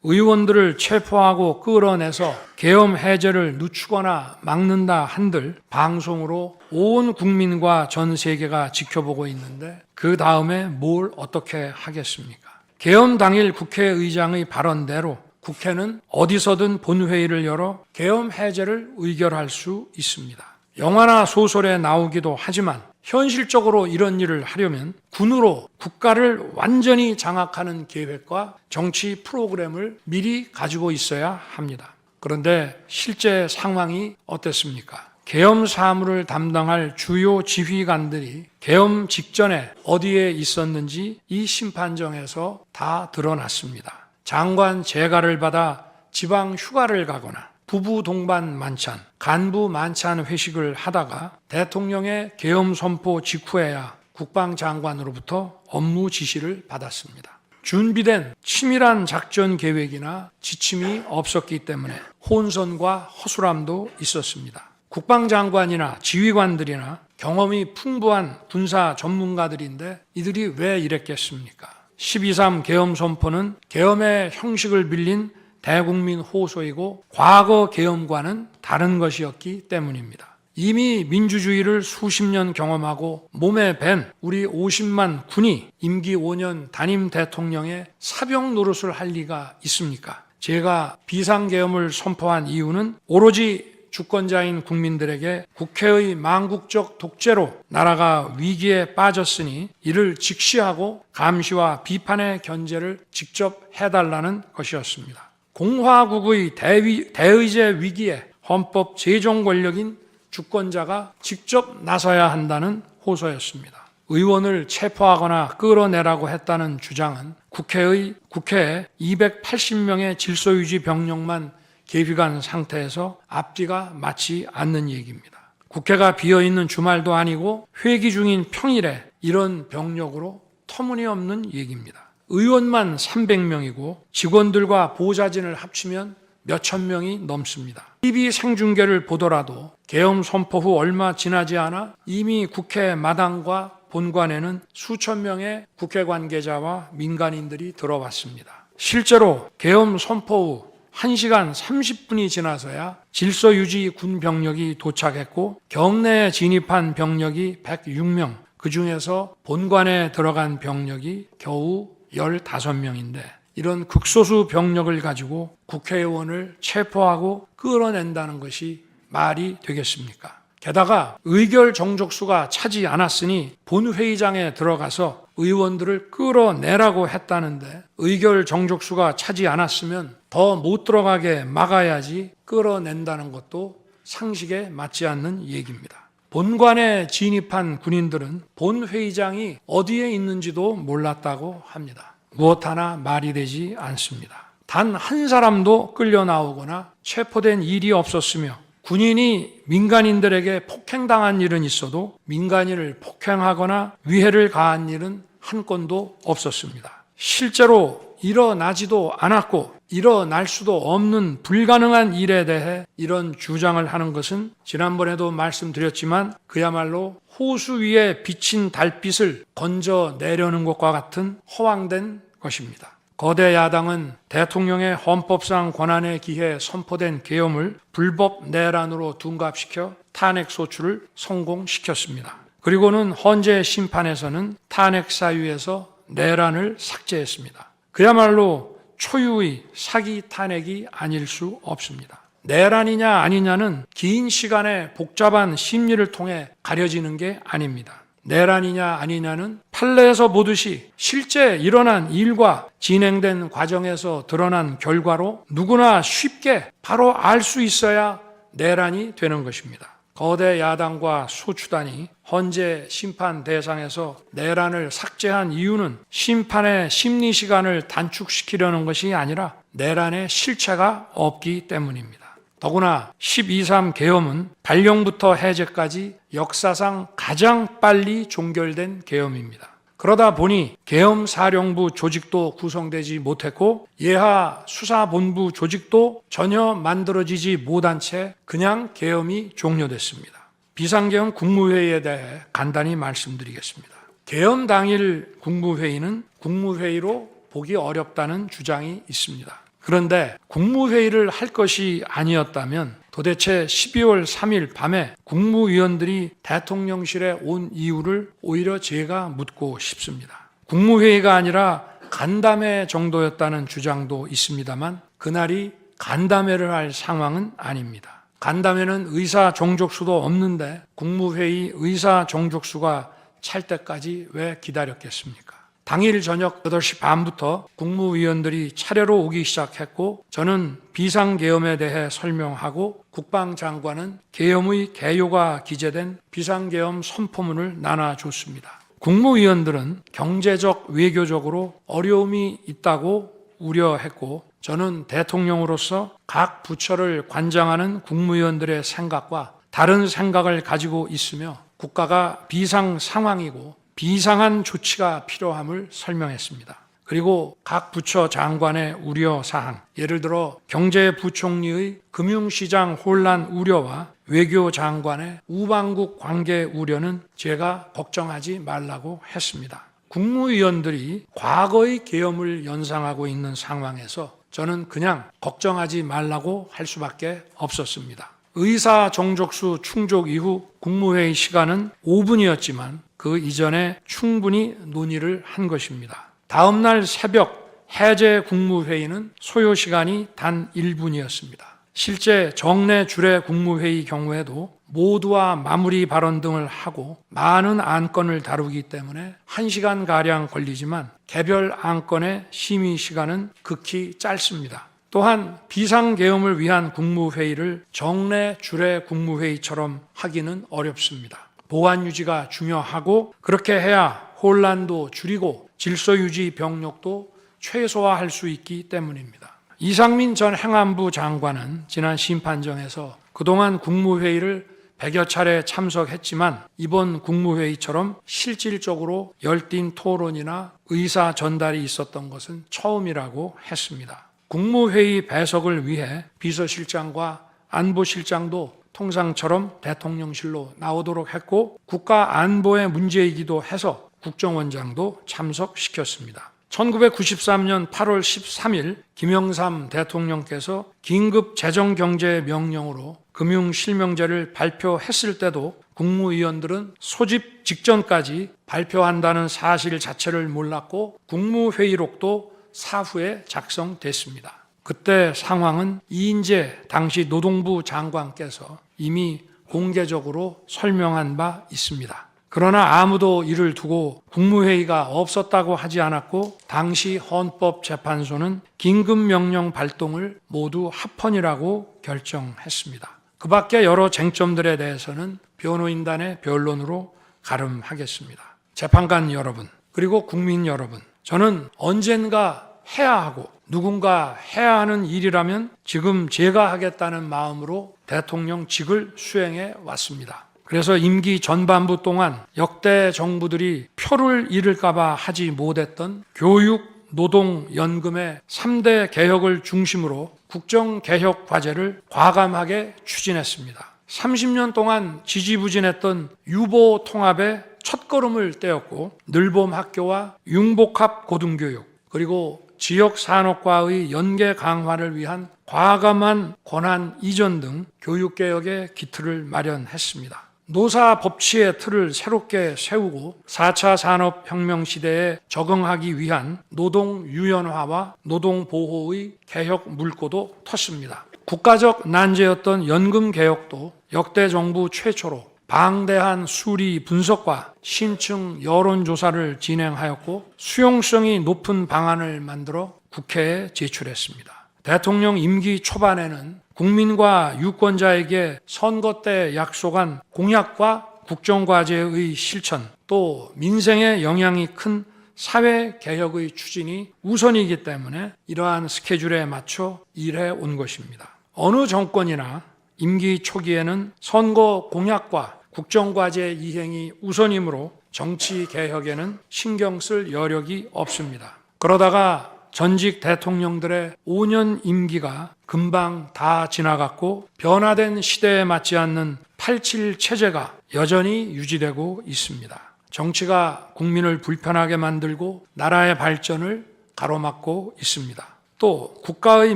[SPEAKER 1] 의원들을 체포하고 끌어내서 계엄 해제를 늦추거나 막는다 한들 방송으로 온 국민과 전 세계가 지켜보고 있는데 그 다음에 뭘 어떻게 하겠습니까? 계엄 당일 국회의장의 발언대로 국회는 어디서든 본회의를 열어 계엄 해제를 의결할 수 있습니다. 영화나 소설에 나오기도 하지만 현실적으로 이런 일을 하려면 군으로 국가를 완전히 장악하는 계획과 정치 프로그램을 미리 가지고 있어야 합니다. 그런데 실제 상황이 어땠습니까? 계엄 사무를 담당할 주요 지휘관들이 계엄 직전에 어디에 있었는지 이 심판정에서 다 드러났습니다. 장관 재가를 받아 지방 휴가를 가거나 부부 동반 만찬, 간부 만찬 회식을 하다가 대통령의 계엄 선포 직후에야 국방장관으로부터 업무 지시를 받았습니다. 준비된 치밀한 작전 계획이나 지침이 없었기 때문에 혼선과 허술함도 있었습니다. 국방장관이나 지휘관들이나 경험이 풍부한 군사 전문가들인데 이들이 왜 이랬겠습니까? 12.3 계엄 선포는 계엄의 형식을 빌린 대국민 호소이고 과거 계엄과는 다른 것이었기 때문입니다. 이미 민주주의를 수십 년 경험하고 몸에 밴 우리 50만 군이 임기 5년 단임 대통령의 사병 노릇을 할 리가 있습니까? 제가 비상계엄을 선포한 이유는 오로지 주권자인 국민들에게 국회의 망국적 독재로 나라가 위기에 빠졌으니 이를 직시하고 감시와 비판의 견제를 직접 해달라는 것이었습니다. 공화국의 대의제 위기에 헌법 제정 권력인 주권자가 직접 나서야 한다는 호소였습니다. 의원을 체포하거나 끌어내라고 했다는 주장은 국회에 280명의 질서유지 병력만 계비간 상태에서 앞뒤가 맞지 않는 얘기입니다. 국회가 비어있는 주말도 아니고 회기 중인 평일에 이런 병력으로 터무니없는 얘기입니다. 의원만 300명이고 직원들과 보좌진을 합치면 몇천 명이 넘습니다. TV 생중계를 보더라도 계엄 선포 후 얼마 지나지 않아 이미 국회 마당과 본관에는 수천 명의 국회 관계자와 민간인들이 들어왔습니다. 실제로 계엄 선포 후 1시간 30분이 지나서야 질서유지 군 병력이 도착했고 경내에 진입한 병력이 106명, 그중에서 본관에 들어간 병력이 겨우 15명인데 이런 극소수 병력을 가지고 국회의원을 체포하고 끌어낸다는 것이 말이 되겠습니까? 게다가 의결 정족수가 차지 않았으니 본회의장에 들어가서 의원들을 끌어내라고 했다는데 의결 정족수가 차지 않았으면 더 못 들어가게 막아야지 끌어낸다는 것도 상식에 맞지 않는 얘기입니다. 본관에 진입한 군인들은 본회의장이 어디에 있는지도 몰랐다고 합니다. 무엇 하나 말이 되지 않습니다. 단 한 사람도 끌려 나오거나 체포된 일이 없었으며 군인이 민간인들에게 폭행당한 일은 있어도 민간인을 폭행하거나 위해를 가한 일은 한 건도 없었습니다. 실제로 일어나지도 않았고 일어날 수도 없는 불가능한 일에 대해 이런 주장을 하는 것은 지난번에도 말씀드렸지만 그야말로 호수 위에 비친 달빛을 건져내려는 것과 같은 허황된 것입니다. 거대 야당은 대통령의 헌법상 권한에 기해 선포된 계엄을 불법 내란으로 둔갑시켜 탄핵 소추를 성공시켰습니다. 그리고는 헌재 심판에서는 탄핵 사유에서 내란을 삭제했습니다. 그야말로 초유의 사기 탄핵이 아닐 수 없습니다. 내란이냐 아니냐는 긴 시간의 복잡한 심리를 통해 가려지는 게 아닙니다. 내란이냐 아니냐는 판례에서 보듯이 실제 일어난 일과 진행된 과정에서 드러난 결과로 누구나 쉽게 바로 알 수 있어야 내란이 되는 것입니다. 거대 야당과 소추단이 헌재 심판 대상에서 내란을 삭제한 이유는 심판의 심리 시간을 단축시키려는 것이 아니라 내란의 실체가 없기 때문입니다. 더구나 12.3 계엄은 발령부터 해제까지 역사상 가장 빨리 종결된 계엄입니다. 그러다 보니 계엄사령부 조직도 구성되지 못했고 예하 수사본부 조직도 전혀 만들어지지 못한 채 그냥 계엄이 종료됐습니다. 비상계엄 국무회의에 대해 간단히 말씀드리겠습니다. 계엄 당일 국무회의는 국무회의로 보기 어렵다는 주장이 있습니다. 그런데 국무회의를 할 것이 아니었다면 도대체 12월 3일 밤에 국무위원들이 대통령실에 온 이유를 오히려 제가 묻고 싶습니다. 국무회의가 아니라 간담회 정도였다는 주장도 있습니다만 그날이 간담회를 할 상황은 아닙니다. 간담회는 의사 정족수도 없는데 국무회의 의사 정족수가 찰 때까지 왜 기다렸겠습니까? 당일 저녁 8시 반부터 국무위원들이 차례로 오기 시작했고 저는 비상계엄에 대해 설명하고 국방장관은 계엄의 개요가 기재된 비상계엄 선포문을 나눠줬습니다. 국무위원들은 경제적, 외교적으로 어려움이 있다고 우려했고 저는 대통령으로서 각 부처를 관장하는 국무위원들의 생각과 다른 생각을 가지고 있으며 국가가 비상 상황이고 비상한 조치가 필요함을 설명했습니다. 그리고 각 부처 장관의 우려사항, 예를 들어 경제부총리의 금융시장 혼란 우려와 외교장관의 우방국 관계 우려는 제가 걱정하지 말라고 했습니다. 국무위원들이 과거의 계엄을 연상하고 있는 상황에서 저는 그냥 걱정하지 말라고 할 수밖에 없었습니다. 의사 정족수 충족 이후 국무회의 시간은 5분이었지만 그 이전에 충분히 논의를 한 것입니다. 다음 날 새벽 해제 국무회의는 소요 시간이 단 1분이었습니다. 실제 정례 주례 국무회의 경우에도 모두와 마무리 발언 등을 하고 많은 안건을 다루기 때문에 1시간가량 걸리지만 개별 안건의 심의 시간은 극히 짧습니다. 또한 비상계엄을 위한 국무회의를 정례 주례 국무회의처럼 하기는 어렵습니다. 보안 유지가 중요하고 그렇게 해야 혼란도 줄이고 질서 유지 병력도 최소화할 수 있기 때문입니다. 이상민 전 행안부 장관은 지난 심판정에서 그동안 국무회의를 100여 차례 참석했지만 이번 국무회의처럼 실질적으로 열띤 토론이나 의사 전달이 있었던 것은 처음이라고 했습니다. 국무회의 배석을 위해 비서실장과 안보실장도 통상처럼 대통령실로 나오도록 했고 국가 안보의 문제이기도 해서 국정원장도 참석시켰습니다. 1993년 8월 13일 김영삼 대통령께서 긴급 재정경제명령으로 금융실명제를 발표했을 때도 국무위원들은 소집 직전까지 발표한다는 사실 자체를 몰랐고 국무회의록도 사후에 작성됐습니다. 그때 상황은 이인재 당시 노동부 장관께서 이미 공개적으로 설명한 바 있습니다. 그러나 아무도 이를 두고 국무회의가 없었다고 하지 않았고 당시 헌법재판소는 긴급명령 발동을 모두 합헌이라고 결정했습니다. 그 밖에 여러 쟁점들에 대해서는 변호인단의 변론으로 가름하겠습니다. 재판관 여러분, 그리고 국민 여러분, 저는 언젠가 해야 하고 누군가 해야 하는 일이라면 지금 제가 하겠다는 마음으로 대통령직을 수행해 왔습니다. 그래서 임기 전반부 동안 역대 정부들이 표를 잃을까 봐 하지 못했던 교육, 노동, 연금의 3대 개혁을 중심으로 국정개혁 과제를 과감하게 추진했습니다. 30년 동안 지지부진했던 유보 통합의 첫걸음을 떼었고 늘봄 학교와 융복합 고등교육 그리고 지역산업과의 연계 강화를 위한 과감한 권한 이전 등 교육개혁의 기틀을 마련했습니다. 노사 법치의 틀을 새롭게 세우고 4차 산업혁명 시대에 적응하기 위한 노동 유연화와 노동 보호의 개혁 물꼬도 텄습니다. 국가적 난제였던 연금 개혁도 역대 정부 최초로 방대한 수리 분석과 신층 여론조사를 진행하였고 수용성이 높은 방안을 만들어 국회에 제출했습니다. 대통령 임기 초반에는 국민과 유권자에게 선거 때 약속한 공약과 국정과제의 실천, 또 민생에 영향이 큰 사회개혁의 추진이 우선이기 때문에 이러한 스케줄에 맞춰 일해 온 것입니다. 어느 정권이나 임기 초기에는 선거 공약과 국정과제 이행이 우선이므로 정치개혁에는 신경 쓸 여력이 없습니다. 그러다가 전직 대통령들의 5년 임기가 금방 다 지나갔고 변화된 시대에 맞지 않는 87 체제가 여전히 유지되고 있습니다. 정치가 국민을 불편하게 만들고 나라의 발전을 가로막고 있습니다. 또 국가의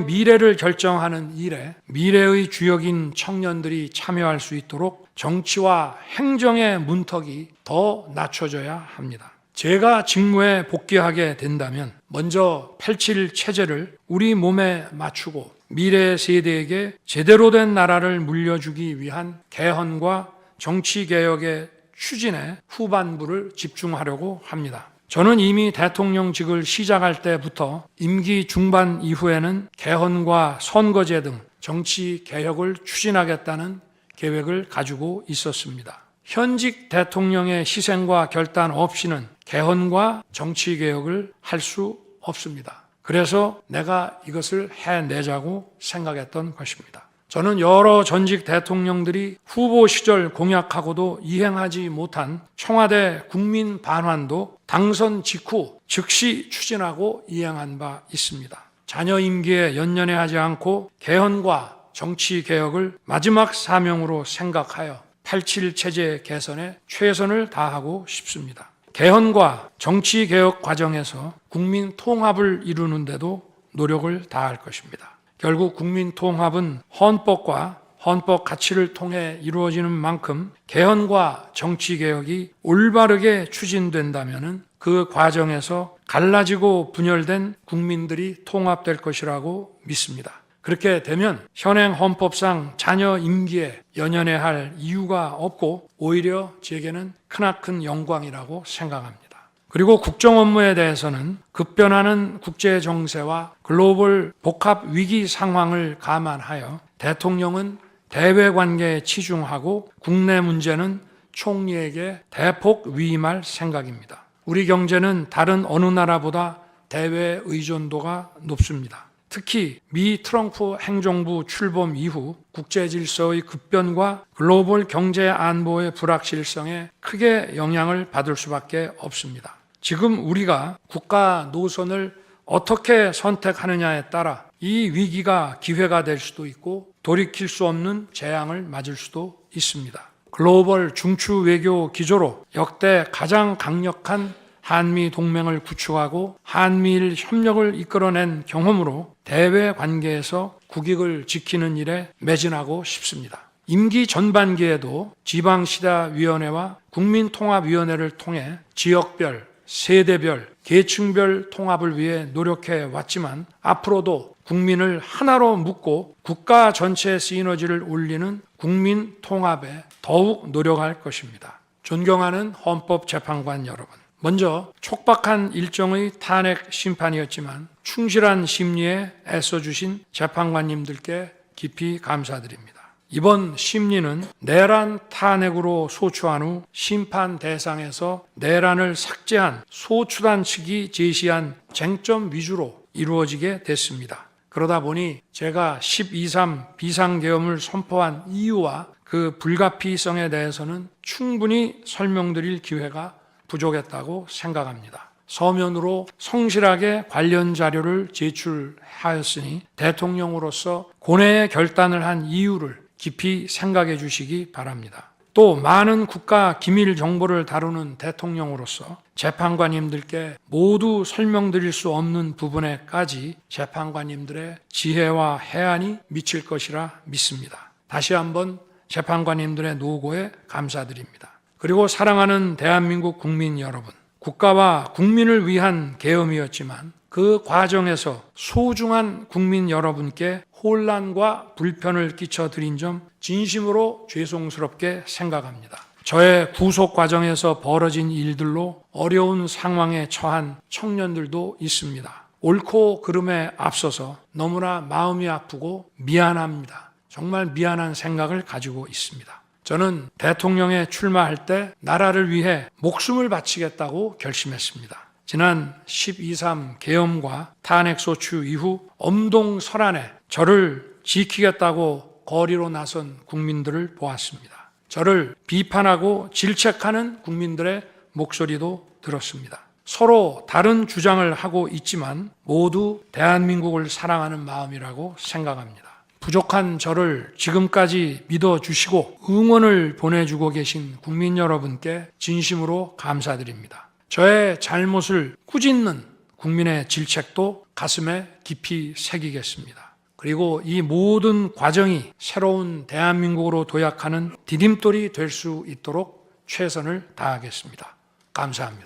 [SPEAKER 1] 미래를 결정하는 일에 미래의 주역인 청년들이 참여할 수 있도록 정치와 행정의 문턱이 더 낮춰져야 합니다. 제가 직무에 복귀하게 된다면 먼저 87 체제를 우리 몸에 맞추고 미래 세대에게 제대로 된 나라를 물려주기 위한 개헌과 정치개혁의 추진에 후반부를 집중하려고 합니다. 저는 이미 대통령직을 시작할 때부터 임기 중반 이후에는 개헌과 선거제 등 정치개혁을 추진하겠다는 계획을 가지고 있었습니다. 현직 대통령의 희생과 결단 없이는 개헌과 정치개혁을 할 수 없습니다. 그래서 내가 이것을 해내자고 생각했던 것입니다. 저는 여러 전직 대통령들이 후보 시절 공약하고도 이행하지 못한 청와대 국민 반환도 당선 직후 즉시 추진하고 이행한 바 있습니다. 자녀 임기에 연연해하지 않고 개헌과 정치개혁을 마지막 사명으로 생각하여 87 체제 개선에 최선을 다하고 싶습니다. 개헌과 정치개혁 과정에서 국민 통합을 이루는데도 노력을 다할 것입니다. 결국 국민 통합은 헌법과 헌법 가치를 통해 이루어지는 만큼 개헌과 정치개혁이 올바르게 추진된다면 그 과정에서 갈라지고 분열된 국민들이 통합될 것이라고 믿습니다. 그렇게 되면 현행 헌법상 자녀 임기에 연연해야 할 이유가 없고 오히려 제게는 크나큰 영광이라고 생각합니다. 그리고 국정 업무에 대해서는 급변하는 국제 정세와 글로벌 복합 위기 상황을 감안하여 대통령은 대외 관계에 치중하고 국내 문제는 총리에게 대폭 위임할 생각입니다. 우리 경제는 다른 어느 나라보다 대외 의존도가 높습니다. 특히 미 트럼프 행정부 출범 이후 국제 질서의 급변과 글로벌 경제 안보의 불확실성에 크게 영향을 받을 수밖에 없습니다. 지금 우리가 국가 노선을 어떻게 선택하느냐에 따라 이 위기가 기회가 될 수도 있고 돌이킬 수 없는 재앙을 맞을 수도 있습니다. 글로벌 중추 외교 기조로 역대 가장 강력한 한미 동맹을 구축하고 한미일 협력을 이끌어낸 경험으로 대외 관계에서 국익을 지키는 일에 매진하고 싶습니다. 임기 전반기에도 지방시다위원회와 국민통합위원회를 통해 지역별, 세대별, 계층별 통합을 위해 노력해 왔지만 앞으로도 국민을 하나로 묶고 국가 전체의 시너지를 올리는 국민 통합에 더욱 노력할 것입니다. 존경하는 헌법재판관 여러분, 먼저 촉박한 일정의 탄핵 심판이었지만 충실한 심리에 애써주신 재판관님들께 깊이 감사드립니다. 이번 심리는 내란 탄핵으로 소추한 후 심판 대상에서 내란을 삭제한 소추단 측이 제시한 쟁점 위주로 이루어지게 됐습니다. 그러다 보니 제가 12.3 비상계엄을 선포한 이유와 그 불가피성에 대해서는 충분히 설명드릴 기회가 부족했다고 생각합니다. 서면으로 성실하게 관련 자료를 제출하였으니 대통령으로서 고뇌의 결단을 한 이유를 깊이 생각해 주시기 바랍니다. 또 많은 국가 기밀 정보를 다루는 대통령으로서 재판관님들께 모두 설명드릴 수 없는 부분에까지 재판관님들의 지혜와 해안이 미칠 것이라 믿습니다. 다시 한번 재판관님들의 노고에 감사드립니다. 그리고 사랑하는 대한민국 국민 여러분, 국가와 국민을 위한 계엄이었지만 그 과정에서 소중한 국민 여러분께 혼란과 불편을 끼쳐드린 점 진심으로 죄송스럽게 생각합니다. 저의 구속 과정에서 벌어진 일들로 어려운 상황에 처한 청년들도 있습니다. 옳고 그름에 앞서서 너무나 마음이 아프고 미안합니다. 정말 미안한 생각을 가지고 있습니다. 저는 대통령에 출마할 때 나라를 위해 목숨을 바치겠다고 결심했습니다. 지난 12.3 계엄과 탄핵소추 이후 엄동설안에 저를 지키겠다고 거리로 나선 국민들을 보았습니다. 저를 비판하고 질책하는 국민들의 목소리도 들었습니다. 서로 다른 주장을 하고 있지만 모두 대한민국을 사랑하는 마음이라고 생각합니다. 부족한 저를 지금까지 믿어주시고 응원을 보내주고 계신 국민 여러분께 진심으로 감사드립니다. 저의 잘못을 꾸짖는 국민의 질책도 가슴에 깊이 새기겠습니다. 그리고 이 모든 과정이 새로운 대한민국으로 도약하는 디딤돌이 될 수 있도록 최선을 다하겠습니다. 감사합니다.